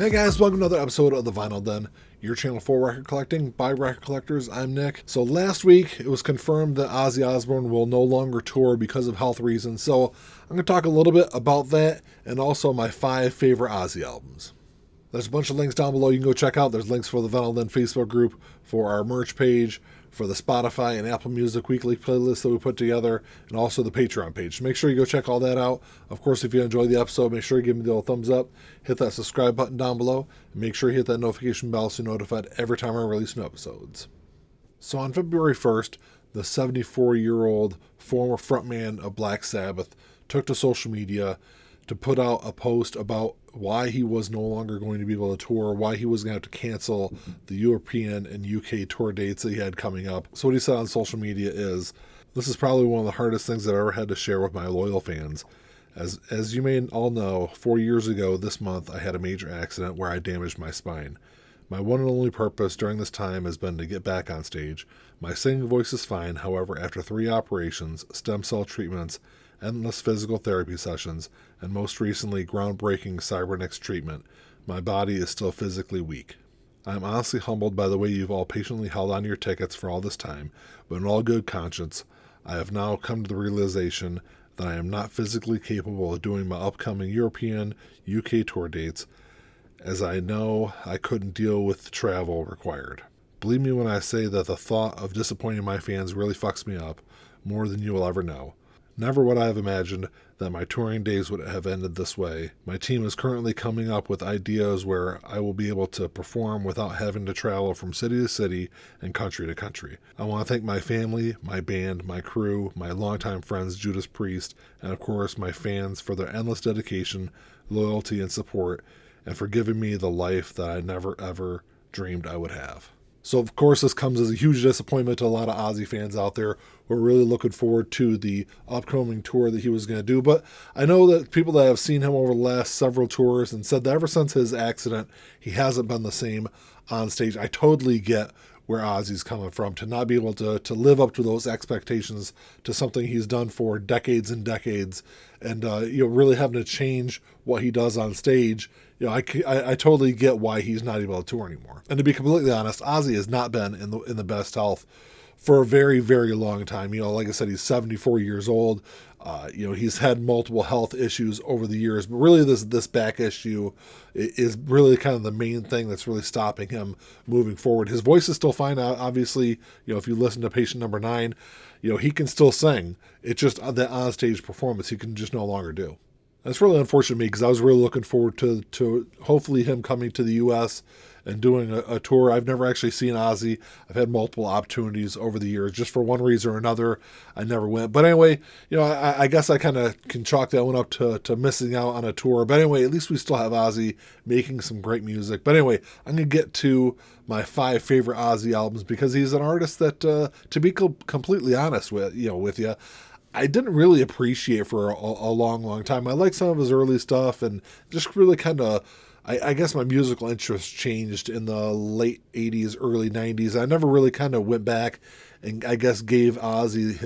Hey guys, welcome to another episode of The Vinyl Den, your channel for record collecting by record collectors. I'm Nick. So last week it was confirmed that Ozzy Osbourne will no longer tour because of health reasons. So I'm going to talk a little bit about that and also my 5 favorite Ozzy albums. There's a bunch of links down below you can go check out. There's links for the Vinyl Den Facebook group, for our merch page, for the Spotify and Apple Music weekly playlist that we put together, and also the Patreon page. So make sure you go check all that out. Of course, if you enjoy the episode, make sure you give me the old thumbs up, hit that subscribe button down below, and make sure you hit that notification bell so you're notified every time I release new episodes. So on February 1st, the 74-year-old former frontman of Black Sabbath took to social media to put out a post about why he was no longer going to be able to tour, why he was going to have to cancel the European and UK tour dates that he had coming up. So what he said on social media is, "This is probably one of the hardest things I've ever had to share with my loyal fans. As you may all know, 4 years ago this month, I had a major accident where I damaged my spine. My one and only purpose during this time has been to get back on stage. My singing voice is fine, however, after 3 operations, stem cell treatments, endless physical therapy sessions, and most recently groundbreaking cybernetics treatment, my body is still physically weak. I am honestly humbled by the way you've all patiently held on to your tickets for all this time, but in all good conscience, I have now come to the realization that I am not physically capable of doing my upcoming European, UK tour dates, as I know I couldn't deal with the travel required. Believe me when I say that the thought of disappointing my fans really fucks me up, more than you will ever know. Never would I have imagined that my touring days would have ended this way. My team is currently coming up with ideas where I will be able to perform without having to travel from city to city and country to country. I want to thank my family, my band, my crew, my longtime friends Judas Priest, and of course my fans for their endless dedication, loyalty, and support, and for giving me the life that I never ever dreamed I would have." So, of course, this comes as a huge disappointment to a lot of Ozzy fans out there who are really looking forward to the upcoming tour that he was going to do. But I know that people that have seen him over the last several tours and said that ever since his accident, he hasn't been the same on stage. I totally get where Ozzy's coming from, to not be able to live up to those expectations, to something he's done for decades and decades, and really having to change what he does on stage. I totally get why he's not able to tour anymore. And to be completely honest, Ozzy has not been in the best health for a very, very long time. Like I said, he's 74 years old. He's had multiple health issues over the years, but really this back issue is really kind of the main thing that's really stopping him moving forward. His voice is still fine. Obviously, if you listen to patient number 9, he can still sing. It's just that on-stage performance he can just no longer do. That's really unfortunate to me because I was really looking forward to hopefully him coming to the U.S. and doing a tour. I've never actually seen Ozzy. I've had multiple opportunities over the years. Just for one reason or another, I never went. But anyway, I guess I kind of can chalk that one up to missing out on a tour. But anyway, at least we still have Ozzy making some great music. But anyway, I'm going to get to my 5 favorite Ozzy albums because he's an artist that, to be completely honest with you, I didn't really appreciate for a long, long time. I like some of his early stuff and just really kind of, I guess my musical interest changed in the late 80s, early 90s. I never really kind of went back and I guess gave Ozzy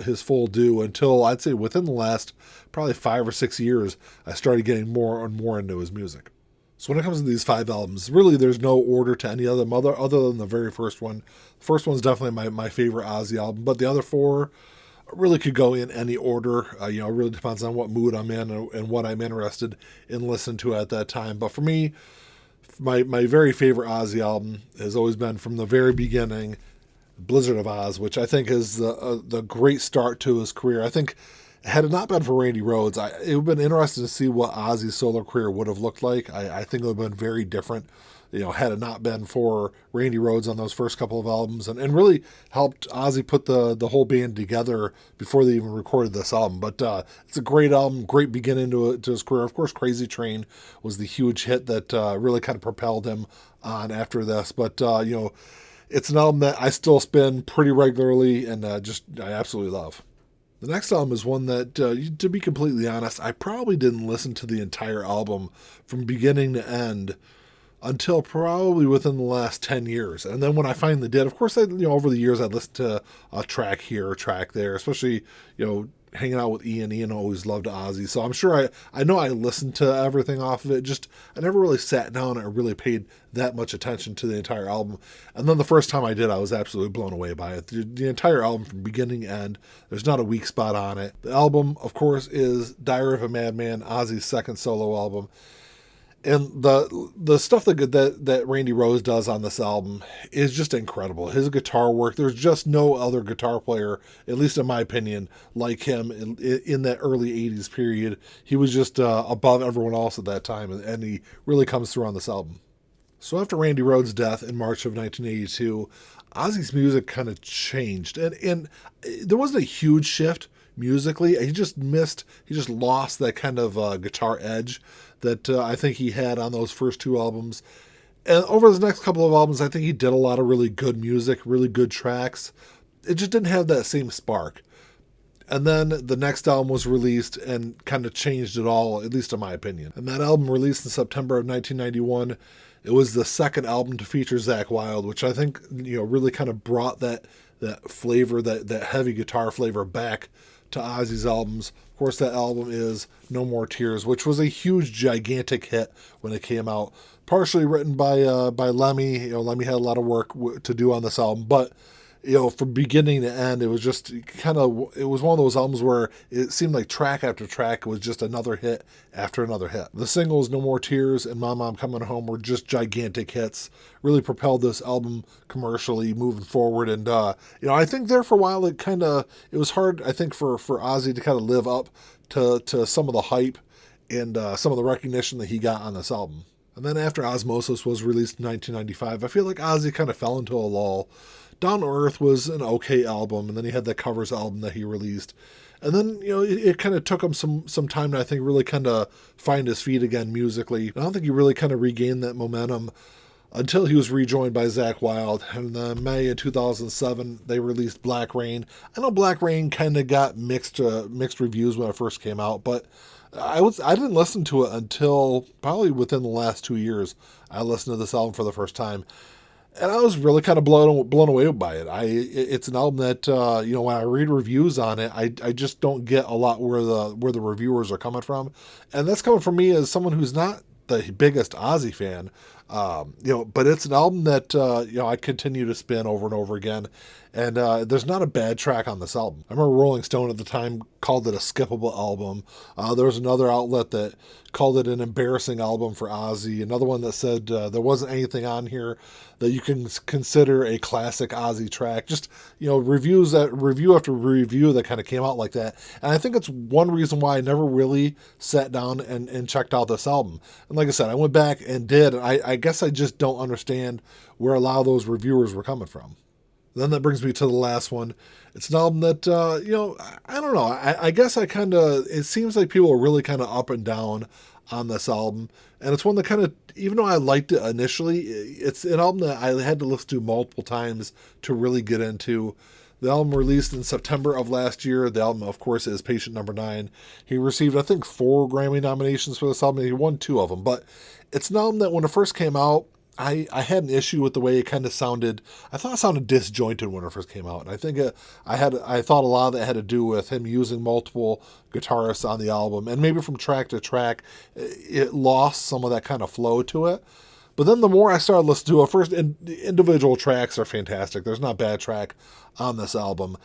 his full due until I'd say within the last probably 5 or 6 years, I started getting more and more into his music. So when it comes to these 5 albums, really there's no order to any of them other than the very first one. The first one's definitely my favorite Ozzy album, but the other 4 really could go in any order. It really depends on what mood I'm in and what I'm interested in listening to at that time. But for me, my very favorite Ozzy album has always been from the very beginning, Blizzard of Oz, which I think is the great start to his career. I think had it not been for Randy Rhoads, it would have been interesting to see what Ozzy's solo career would have looked like. I think it would have been very different. Had it not been for Randy Rhoads on those first couple of albums and really helped Ozzy put the whole band together before they even recorded this album. But it's a great album, great beginning to his career. Of course, Crazy Train was the huge hit that really kind of propelled him on after this. But, it's an album that I still spin pretty regularly and I absolutely love. The next album is one that, to be completely honest, I probably didn't listen to the entire album from beginning to end until probably within the last 10 years. And then when I finally did, of course, over the years, I'd listened to a track here, a track there, especially, hanging out with Ian. Ian always loved Ozzy. So I'm sure I know I listened to everything off of it. Just, I never really sat down and really paid that much attention to the entire album. And then the first time I did, I was absolutely blown away by it. The entire album from beginning to end, there's not a weak spot on it. The album, of course, is Diary of a Madman, Ozzy's second solo album. And the stuff that Randy Rhoads does on this album is just incredible. His guitar work, there's just no other guitar player, at least in my opinion, like him in that early 80s period. He was just above everyone else at that time, and he really comes through on this album. So after Randy Rhoads' death in March of 1982, Ozzy's music kind of changed. And there wasn't a huge shift musically. He just lost that kind of guitar edge that I think he had on those first two albums. And over the next couple of albums, I think he did a lot of really good music, really good tracks. It just didn't have that same spark. And then the next album was released and kind of changed it all, at least in my opinion. And that album released in September of 1991. It was the second album to feature Zakk Wylde, which I think, really kind of brought that flavor, that heavy guitar flavor back to Ozzy's albums. Of course, that album is No More Tears, which was a huge, gigantic hit when it came out. Partially written by Lemmy. Lemmy had a lot of work to do on this album, but from beginning to end, it was just it was one of those albums where it seemed like track after track was just another hit after another hit. The singles No More Tears and Mama I'm Coming Home were just gigantic hits, really propelled this album commercially moving forward. And, I think there for a while, it was hard, I think, for Ozzy to kind of live up to some of the hype and some of the recognition that he got on this album. And then after Osmosis was released in 1995, I feel like Ozzy kind of fell into a lull. Down to Earth was an okay album, and then he had that covers album that he released. And then, it kind of took him some time to, I think, really kind of find his feet again musically. I don't think he really kind of regained that momentum until he was rejoined by Zakk Wylde. And in May of 2007, they released Black Rain. I know Black Rain kind of got mixed reviews when it first came out, but I didn't listen to it until probably within the last 2 years. I listened to this album for the first time. And I was really kind of blown away by it. It's an album that when I read reviews on it, I just don't get a lot where the reviewers are coming from, and that's coming from me as someone who's not the biggest Ozzy fan. But it's an album that I continue to spin over and over again, and there's not a bad track on this album. I remember Rolling Stone at the time called it a skippable album. There was another outlet that called it an embarrassing album for Ozzy. Another one that said there wasn't anything on here that you can consider a classic Ozzy track. Just, review after review that kind of came out like that. And I think it's one reason why I never really sat down and checked out this album. And like I said, I went back and did, and I guess I just don't understand where a lot of those reviewers were coming from. Then that brings me to the last one. It's an album that, I don't know. I guess it seems like people are really kind of up and down on this album. And it's one that kind of, even though I liked it initially, it's an album that I had to listen to multiple times to really get into. The album released in September of last year. The album, of course, is Patient Number 9. He received, I think, 4 Grammy nominations for this album. He won 2 of them. But it's an album that when it first came out, I had an issue with the way it kind of sounded. I thought it sounded disjointed when it first came out. And I think I thought a lot of that had to do with him using multiple guitarists on the album. And maybe from track to track, it lost some of that kind of flow to it. But then the more I started listening to it, first, individual tracks are fantastic. There's not a bad track on this album.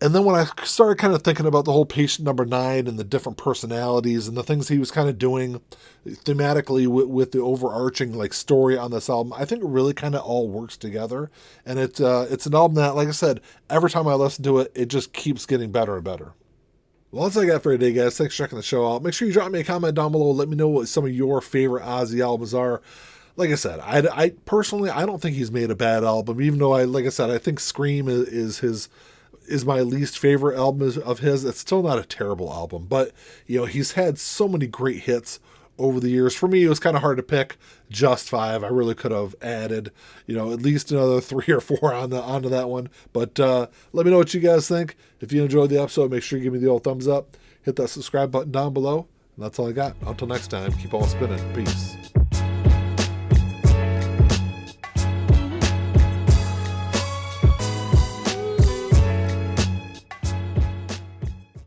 And then when I started kind of thinking about the whole Patient Number 9 and the different personalities and the things he was kind of doing thematically with the overarching story on this album, I think it really kind of all works together. And it's an album that, like I said, every time I listen to it, it just keeps getting better and better. Well, that's all I got for today, guys. Thanks for checking the show out. Make sure you drop me a comment down below. Let me know what some of your favorite Ozzy albums are. Like I said, I personally, I don't think he's made a bad album, even though I think Scream is my least favorite album of his. It's still not a terrible album, but he's had so many great hits over the years. For me, it was kind of hard to pick just 5. I really could have added, at least another 3 or 4 onto that one. But let me know what you guys think. If you enjoyed the episode, make sure you give me the old thumbs up. Hit that subscribe button down below. And that's all I got. Until next time, keep on spinning. Peace.